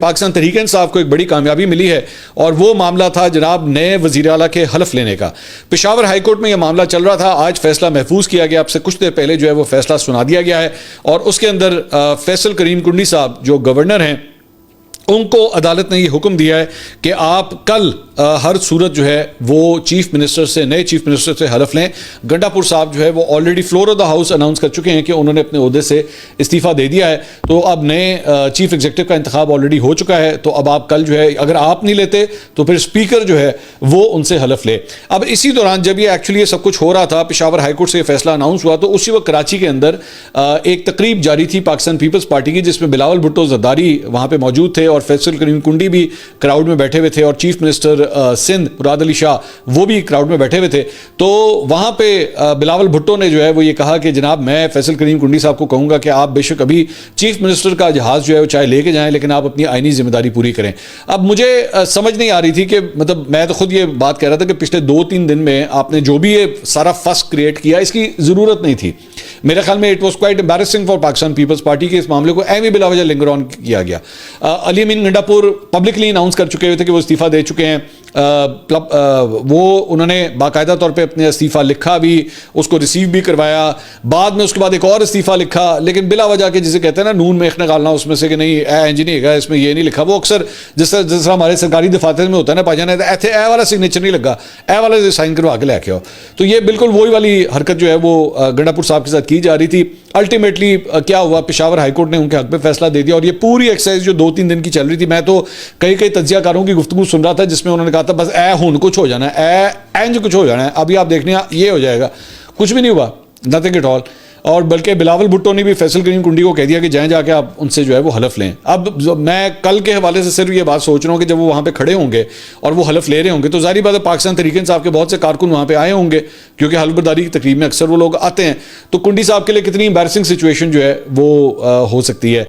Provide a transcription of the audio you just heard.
پاکستان تحریک انصاف کو ایک بڑی کامیابی ملی ہے اور وہ معاملہ تھا جناب نئے وزیر اعلیٰ کے حلف لینے کا. پشاور ہائی کورٹ میں یہ معاملہ چل رہا تھا. آج فیصلہ محفوظ کیا گیا. اب سے کچھ دیر پہلے جو ہے وہ فیصلہ سنا دیا گیا ہے اور اس کے اندر فیصل کریم کنڈی صاحب جو گورنر ہیں ان کو عدالت نے یہ حکم دیا ہے کہ آپ کل ہر صورت جو ہے وہ نئے چیف منسٹر سے حلف لیں. گنڈاپور صاحب جو ہے وہ already floor of the house announce کر چکے ہیں کہ انہوں نے اپنے عہدے سے استعفیٰ دے دیا ہے. تو اب نئے چیف ایگزیکٹو کا انتخاب آلریڈی ہو چکا ہے. تو اب آپ کل جو ہے اگر آپ نہیں لیتے تو پھر اسپیکر جو ہے وہ ان سے حلف لے. اب اسی دوران جب یہ ایکچولی سب کچھ ہو رہا تھا, پشاور ہائی کورٹ سے یہ فیصلہ اناؤنس ہوا, تو اسی وقت کراچی کے اندر ایک تقریب جاری تھی پاکستان پیپلز پارٹی کی, جس میں بلاول بھٹو زرداری وہاں پہ موجود تھے اور فیصل کریم کنڈی بھی کراؤڈ میں بیٹھے ہوئے تھے اور چیف منسٹر سندھ مراد علی شاہ وہ بھی کراؤڈ میں بیٹھے ہوئے تھے. تو وہاں پہ بلاول بھٹو نے جو ہے وہ یہ کہا کہ جناب میں فیصل کریم کنڈی صاحب کو کہوں گا کہ آپ بے شک ابھی چیف منسٹر کا جہاز جو ہے وہ چاہے لے کے جائیں لیکن آپ اپنی آئینی ذمہ داری پوری کریں. اب مجھے سمجھ نہیں آ رہی تھی کہ مطلب میں تو خود یہ بات کہہ رہا تھا کہ پچھلے 2-3 دن میں آپ نے جو بھی یہ سارا فس کریٹ کیا اس کی ضرورت نہیں تھی. میرے خیال میں it was quite embarrassing for Pakistan Peoples Party کے اس معاملے کو ایویں بلا وجہ لنگر آن کیا گیا. علی امین گنڈاپور پبلکلی اناؤنس کر چکے ہوئے تھے کہ وہ استعفیٰ دے چکے ہیں. وہ انہوں نے باقاعدہ طور پہ اپنے استعفیٰ لکھا بھی, اس کو ریسیو بھی کروایا, بعد میں اس کے بعد ایک اور استعفیٰ لکھا, لیکن بلا وجہ کے جسے کہتے ہیں نا نون میخ نکالنا اس میں سے کہ نہیں انج نہیں ہے, اس میں یہ نہیں لکھا. وہ اکثر جس طرح ہمارے سرکاری دفاتر میں ہوتا ہے نا پا جانا ایتھے اے والا سگنیچر نہیں لگا, اے والا سائن کروا کے لے کے آؤ. تو یہ بالکل وہی والی حرکت جو ہے وہ گنڈاپور صاحب کے ساتھ کی جا رہی تھی. الٹیمیٹلی کیا ہوا, پشاور ہائی کورٹ نے ان کے حق پہ فیصلہ دے دیا اور یہ پوری ایکسرسائز جو 2-3 دن کی چل رہی تھی, میں تو کئی تجزیہ کاروں کی گفتگو سن رہا تھا جس میں انہوں نے کہا تھا بس اے ہون کچھ ہو جانا ہے, اے اینج کچھ ہو جانا ہے, ابھی آپ دیکھنے یہ ہو جائے گا. کچھ بھی نہیں ہوا, نتھنگ ایٹ آل. اور بلکہ بلاول بھٹو نے بھی فیصل کریم کنڈی کو کہہ دیا کہ جائیں جا کے آپ ان سے جو ہے وہ حلف لیں. اب میں کل کے حوالے سے صرف یہ بات سوچ رہا ہوں کہ جب وہ وہاں پہ کھڑے ہوں گے اور وہ حلف لے رہے ہوں گے تو ظاہری بات ہے پاکستان تحریک انصاف کے بہت سے کارکن وہاں پہ آئے ہوں گے کیونکہ حلف برداری کی تقریب میں اکثر وہ لوگ آتے ہیں. تو کنڈی صاحب کے لیے کتنی امبیرسنگ سچویشن جو ہے وہ ہو سکتی ہے.